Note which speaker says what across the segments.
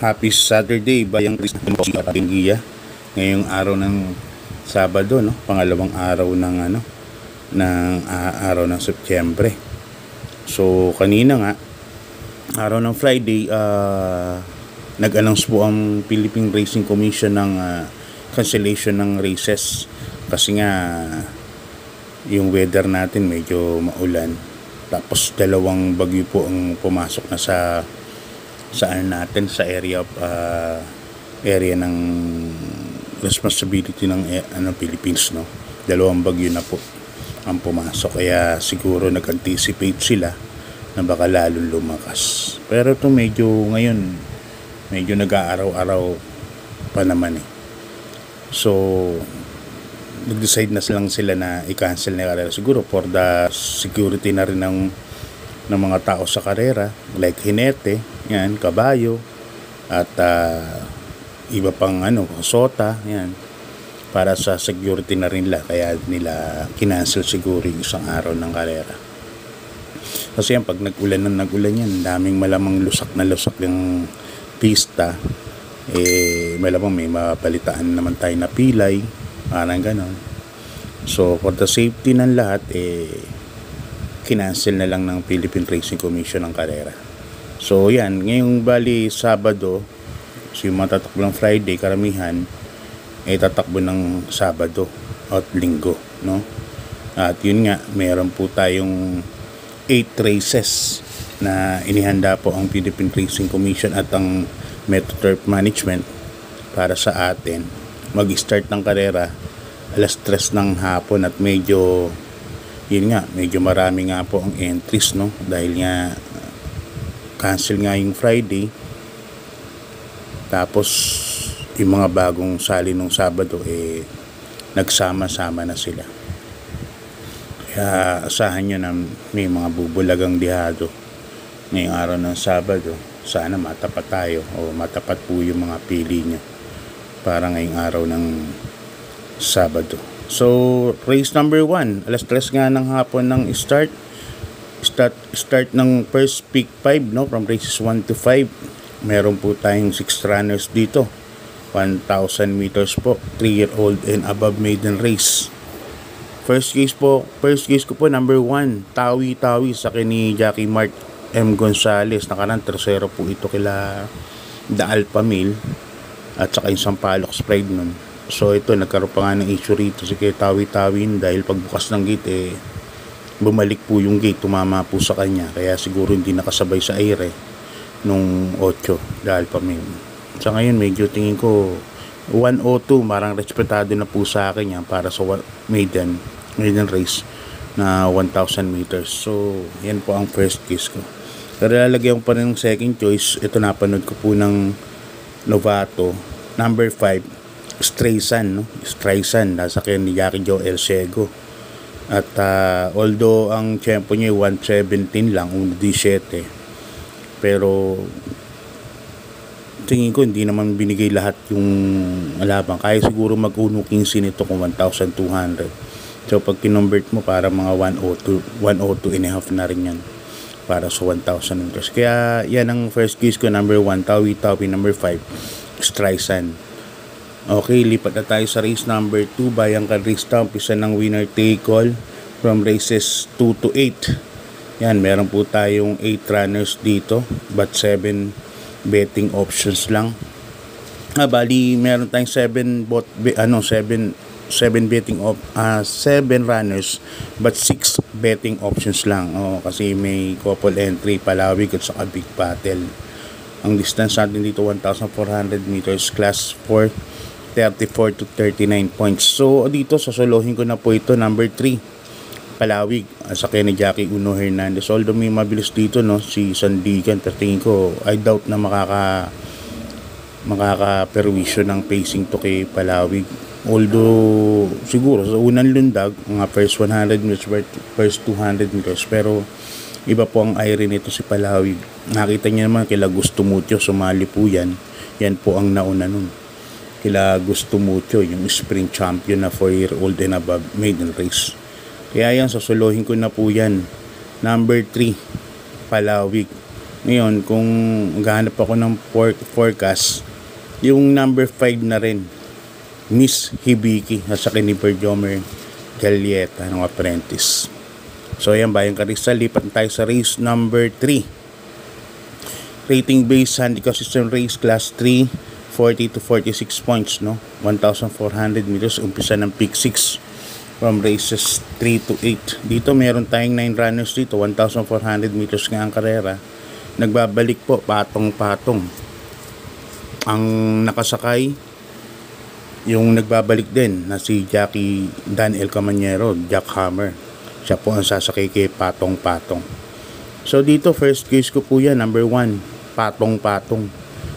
Speaker 1: Happy Saturday, bayang Giya. Ngayong araw ng Sabado, no? Pangalawang araw ng araw ng Setyembre. So kanina nga, araw ng Friday, nag-announce po ang Philippine Racing Commission ng cancellation ng races kasi nga yung weather natin medyo maulan. Tapos dalawang bagyo po ang pumasok na sa area ng responsibility ng Philippines, no. Dalawang bagyo na po ang pumasok, kaya siguro nag-anticipate sila na baka lalong lumakas. Pero ito ngayon medyo nag-aaraw-araw pa naman eh. So nag-decide na sila na i-cancel na yung karera, siguro for the security na rin ng mga tao sa karera, like hinete, yan, kabayo, at iba pang sota, yan, para sa security na rin nila, kaya nila kinancel siguro yung isang araw ng karera. Kasi yan, pag nag-ulan yan, daming malamang lusak yung pista, malamang may mapalitaan naman tayo na pilay, parang ganon. So for the safety ng lahat, kinancel na lang ng Philippine Racing Commission ng karera. So yan, ngayong bali Sabado, so yung matatakbo ng Friday, karamihan tatakbo ng Sabado at Linggo, no? At yun nga, meron po tayong 8 races na inihanda po ang Philippine Racing Commission at ang Metro Turf Management para sa atin. Mag-start ng karera alas 3 ng hapon at medyo marami nga po ang entries, no? Dahil nga cancel nga yung Friday, tapos yung mga bagong sali nung Sabado nagsama-sama na sila, kaya asahan nyo na may mga bubulagang dihado ngayong araw ng Sabado. Sana matapat tayo o matapat po yung mga pili nyo para ngayong araw ng Sabado. So race number 1, alas 3 nga ng hapon ng start ng first pick 5, no, from races 1 to 5. Meron po tayong 6 runners dito, 1,000 meters po, 3-year-old and above maiden race. First case ko po number 1, Tawi sa ni Jackie Mart M. Gonzales. Nakaraan 3-0 po ito kila The Alpha Male at saka yung Sampaloc Pride nun. So ito, nagkaroon pa nga ng issue rito si Tawi dahil pagbukas ng gate bumalik po yung gate, tumama po sa kanya, kaya siguro hindi nakasabay sa aire nung 8 dahil pa may. Sa ngayon medyo tingin ko 102, parang respetado na po sa akin yan para sa maiden race na 1,000 meters. So yan po ang first case ko. Pero lalagyan ko pa rin ng second choice. Ito, napanood ko po ng novato number 5, Streisand, nasa kanya ni Jackie Joel Sego. At although ang tempo niya 1:17 lang, 1:17, pero tingin ko hindi naman binigay lahat yung alabang. Kaya siguro mag-1:15 nito kung 1,200. So pag kinonvert mo, para mga 102 and a half na rin yan para sa 1,000 meters. Kaya yan ang first case ko, number 1, Tawi, number 5, Streisand. Okay, lipat na tayo sa race number 2, Bayang Race Stamp, isa ng winner take all from races 2 to 8. Yan, meron po tayong 8 runners dito, but 7 betting options lang. Bali, meron tayong 7 runners, but 6 betting options lang. Kasi may couple entry, Palawig at saka Big Battle. Ang distance natin dito 1,400 meters, class 4, 34 to 39 points. So dito sasolohin ko na po ito, number 3, Palawig, sa kanya ni Jackie Uno Hernandez. Although may mabilis dito, no, si Sandigan, pero tingin ko I doubt na makaka-perwisyo ng pacing to kay Palawig. Although siguro sa unang lundag, mga first 100 meters, first 200 meters, pero iba po ang aire nito si Palawig. Nakita niyo naman kila Gusto Mucho, sumali po yan po ang nauna nun, kila Gusto Mucho, yung spring champion na 4-year-old and above maiden race. Kaya yan, sasuluhin ko na po yan, number 3, Palawig. Ngayon, kung maghanap ako ng forecast, yung number 5 na rin, Miss Hibiki, nasa ni Berjomer Galieta ng Apprentice. So ayan, Bayang Karistal, lipat tayo sa race number 3. Rating based handicap system race class 3, 40 to 46 points, no? 1,400 meters, umpisa ng pick 6 from races 3 to 8. Dito meron tayong 9 runners dito, 1,400 meters nga ang karera. Nagbabalik po patong-patong. Ang nakasakay, yung nagbabalik din na si Jackie Dan El Camanyero, Jack Hammer. Siya po ang sasakay kay patong-patong. So dito, first case ko po yan, number 1, patong-patong.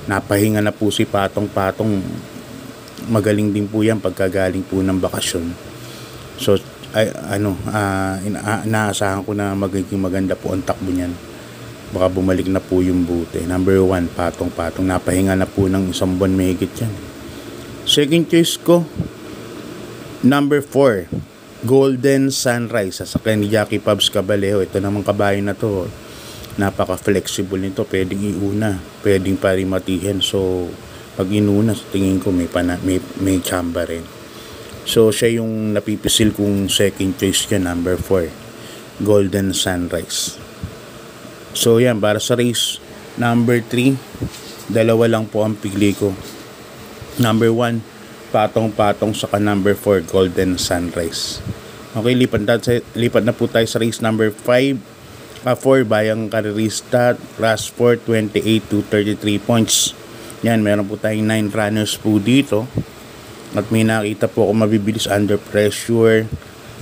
Speaker 1: Napahinga na po si patong-patong. Magaling din po yan pagkagaling po ng bakasyon. So inaasahan ko na magiging maganda po ang takbo niyan. Baka bumalik na po yung buti. Number 1, patong-patong. Napahinga na po ng isang buwan mahigit yan. Second choice ko, number 4, Golden Sunrise. Sasakyan ni Jackie Pabs Cabalejo. Ito namang kabayo na to, napaka-flexible nito. Pwedeng iuna, pwedeng parimatihin. So, pag inuna, sa tingin ko may chamba rin. So, siya yung napipisil kong second choice niya, number 4, Golden Sunrise. So yan, para sa race number 3, dalawa lang po ang pili ko. Number 1, patong-patong, saka number 4, Golden Sunrise. Okay, lipat na po tayo sa race number 5. 4, Bayang Karista, class 4, 28 to 33 points. Yan, meron po tayong 9 runners po dito. At may nakita po ako mabibilis under pressure.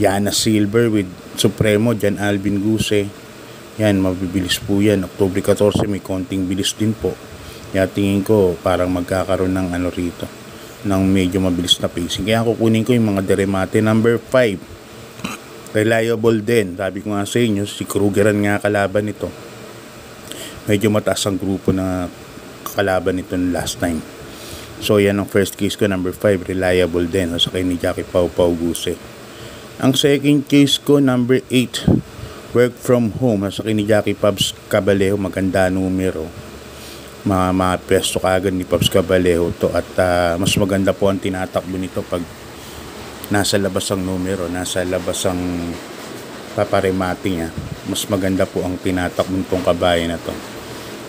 Speaker 1: Yana Silver with Supremo, Jan Alvin Guse. Yan, mabibilis po yan. October 14, may konting bilis din po. Kaya tingin ko parang magkakaroon ng rito, ng medyo mabilis na pacing. Kaya kukunin ko yung mga deremate. Number 5, reliable din. Sabi ko nga sa inyo, si Krugeran nga kalaban nito. Medyo mataas ang grupo na kalaban nito last time. So yan ang first case ko, number 5, reliable din. Sa kay ni Jackie Pau Guse. Ang second case ko, number 8, Work from Home. Sa ni Jackie Pabs Cabalejo, maganda numero. Mga pesto kaagad ni Pabs Cabalejo to. At mas maganda po ang tinatakbo nito pag nasa labas ang numero, nasa labas ang paparemate niya. Mas maganda po ang tinatakbo nitong kabayo na to.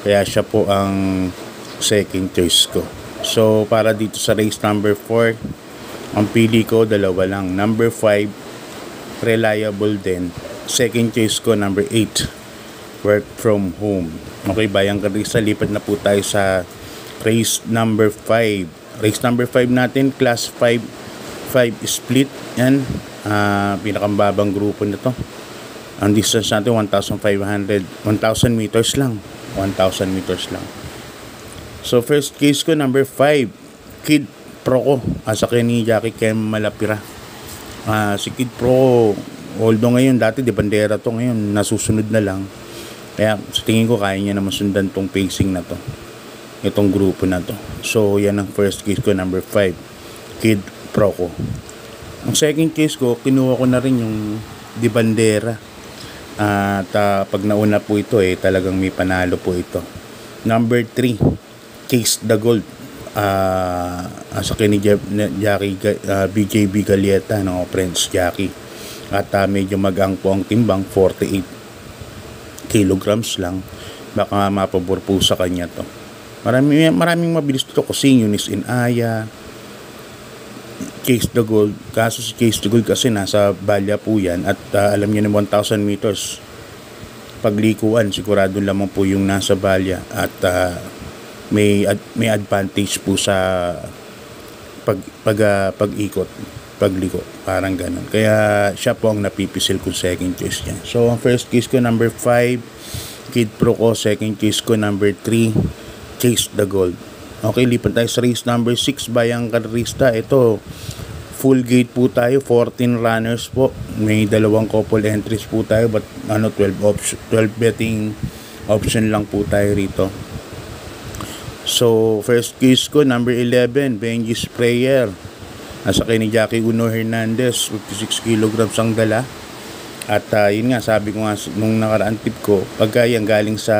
Speaker 1: Kaya siya po ang second choice ko. So para dito sa race number 4, ang pili ko dalawa lang. Number 5, reliable din. Second choice ko, number 8, Work from Home. Okay, Bayang Karista, lipat na po tayo sa race number 5. Race number 5 natin, class 5 split. Yan, pinakambabang grupo na to. Ang distance natin 1,000 meters lang. 1,000 meters lang. So first case ko, number 5, Kid Pro ko. Sa ni Jackie Kem Malapira. Si Kid Pro, although ngayon, dati di bandera to, ngayon nasusunod na lang. Kaya sa tingin ko kaya niya naman sundan tong pacing na to, itong grupo na to. So yan ang first case ko, number 5, Kid Proco. Ang second case ko, kinuha ko na rin yung di bandera. At pag nauna po ito, talagang may panalo po ito. Number 3, Case the Gold. Sa ni Jackie BJB Galieta, no, Prince Jackie. At medyo magang po ang timbang, 48 kilograms lang. Baka mapabor po sa kanya to. Maraming mabilis to kasi Eunice Inaya, Case the Gold. Kaso si Case the Gold kasi nasa Balya po yan. At alam niyo na 1,000 meters paglikuan, sigurado lamang po yung nasa Balya. At may advantage po sa pag-ikot, pagliko, parang ganun. Kaya siya po ang napipisil ko second choice niya. So ang first case ko, number 5, Kid Pro ko. Second case ko, number 3, Chase the Gold. Okay, lipat tayo sa race number 6, Bayang Karista. Ito, full gate po tayo, 14 runners po. May dalawang couple entries po tayo, but 12 betting option lang po tayo rito. So first case ko, number 11, Benji's Prayer. Nasa kay ni Jackie Uno Hernandez, 56 kilograms ang dala. At yun nga, sabi ko nga nung nakaraan tip ko, pagka yan galing sa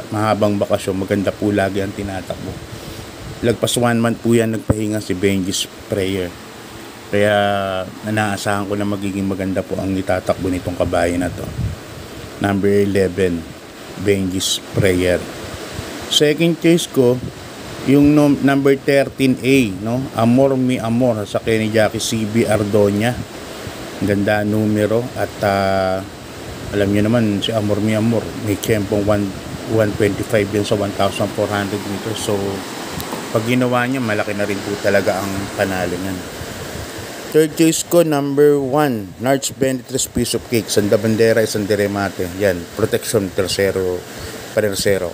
Speaker 1: mahabang bakasyon, maganda po lagi ang tinatakbo. Lagpas 1 month po yan nagpahinga si Benji Sprayer. Kaya inaasahan ko na magiging maganda po ang itatakbo nitong kabayo na to. Number 11, Benji Sprayer. Second choice ko, yung number 13A, no? Amor Mi Amor sa ni Jackie CB Ardonia. Ganda numero at alam niyo naman si Amor Mi Amor may tiyempong 125 din sa 1,400 meters. So pag ginawa niya, malaki na rin po talaga ang panalo niyan. Third choice ko, number 1, Nards 23 piece of cake, Sanda Bandera, Sanda Remate. Yan, protection, tercero, parersero.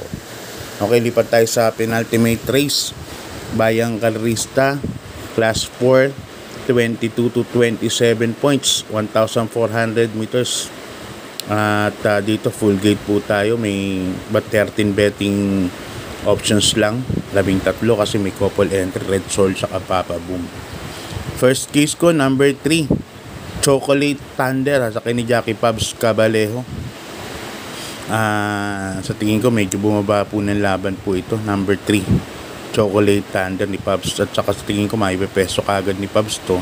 Speaker 1: Okay, lipat tayo sa penultimate race. Bayang Kalorista, class 4, 22 to 27 points, 1,400 meters. At dito full gate po tayo, may 13 betting options lang, 13 kasi may couple entry, Red Soul saka Papa Boom. First case ko, number 3, Chocolate Thunder sa ni Jackie Pabs Cabalejo. Sa tingin ko medyo bumaba po ng laban po ito, number 3, Chocolate Thunder ni Pabs. At saka sa tingin ko maipepeso kagad ni Pabs to.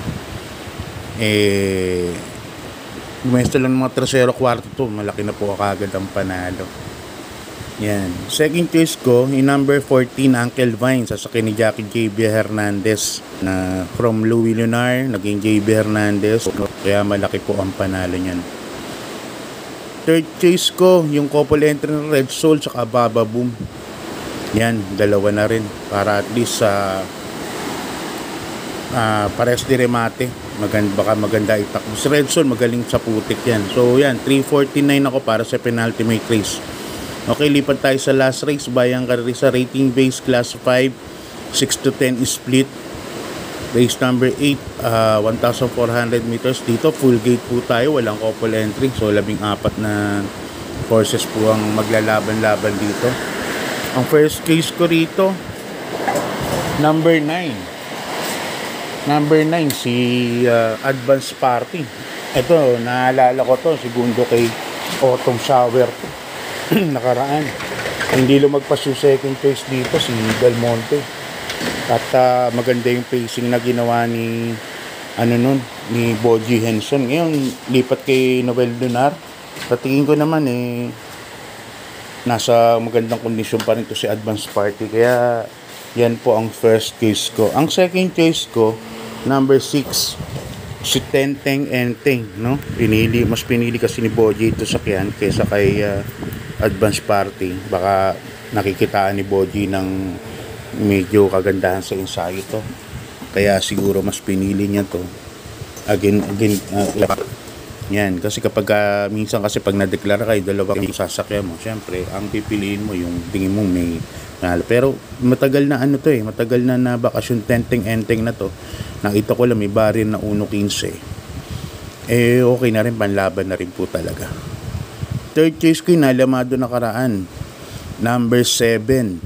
Speaker 1: Gumesto lang ng mga tercero kwarto to, malaki na po kagad ang panalo. Yan. Second choice ko, yung number 14, Uncle Vine, sasakyan ni Jackie JB Hernandez na from Louis Lunar, naging JB Hernandez. Kaya malaki po ang panalo niyan. Third choice ko, yung couple entry ng Red Soul saka Baba Boom. Yan, dalawa na rin para at least pares di remate. Baka maganda itakbo. Si Red Soul magaling sa putik yan. So yan, 349 ako para sa penultimate race. Okay, lipat tayo sa last race. Bayang Kalorista, rating base class 5, 6 to 10 split. Race number 8, 1,400 meters. Dito full gate po tayo, walang couple entry. So 14 na horses po ang maglalaban-laban dito. Ang first case ko rito, number 9. Number 9, si Advance Party. Ito, naalala ko to, segundo kay Autumn Shower nakaraan. Hindi lumagpas yung second choice dito, si Del Monte. At maganda yung pacing na ginawa ni ni Boji Henson. Ngayon, lipat kay Noel Lunar. Sa tingin ko naman nasa magandang kondisyon pa rin to si Advance Party. Kaya yan po ang first case ko. Ang second case ko, number 6, si Tenteng Enteng, no? Mas pinili kasi ni Boji ito sakyan kaysa kay Advance Party. Baka nakikitaan ni Boji ng medyo kagandahan sa ensayo to. Kaya siguro mas pinili niya to. Again, yan. Kasi kapag minsan kasi pag na-declare kayo, dalawa yung sasakyan mo, syempre, ang pipiliin mo yung tingin mo may pero matagal na matagal na bakasyon Tenteng Enteng na to. Nakita ko lang may baril na 1.15. Okay na rin, panlaban na rin po talaga. Third choice ko yung nalamado nakaraan, number 7,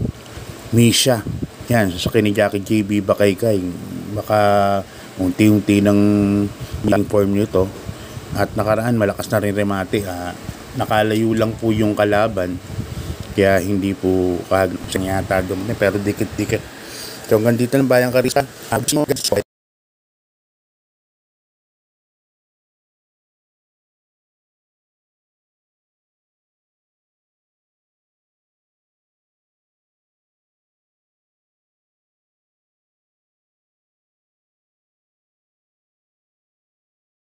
Speaker 1: Misha. Yan, sasakyan ni Jackie JB Bakaykay. Baka unti-unti ng form nyo to. At nakaraan malakas na rin remate. Nakalayo lang po yung kalaban, kaya hindi po kagad yata doon, pero dikit-dikit. So hanggang dito ng Bayang Kalorista.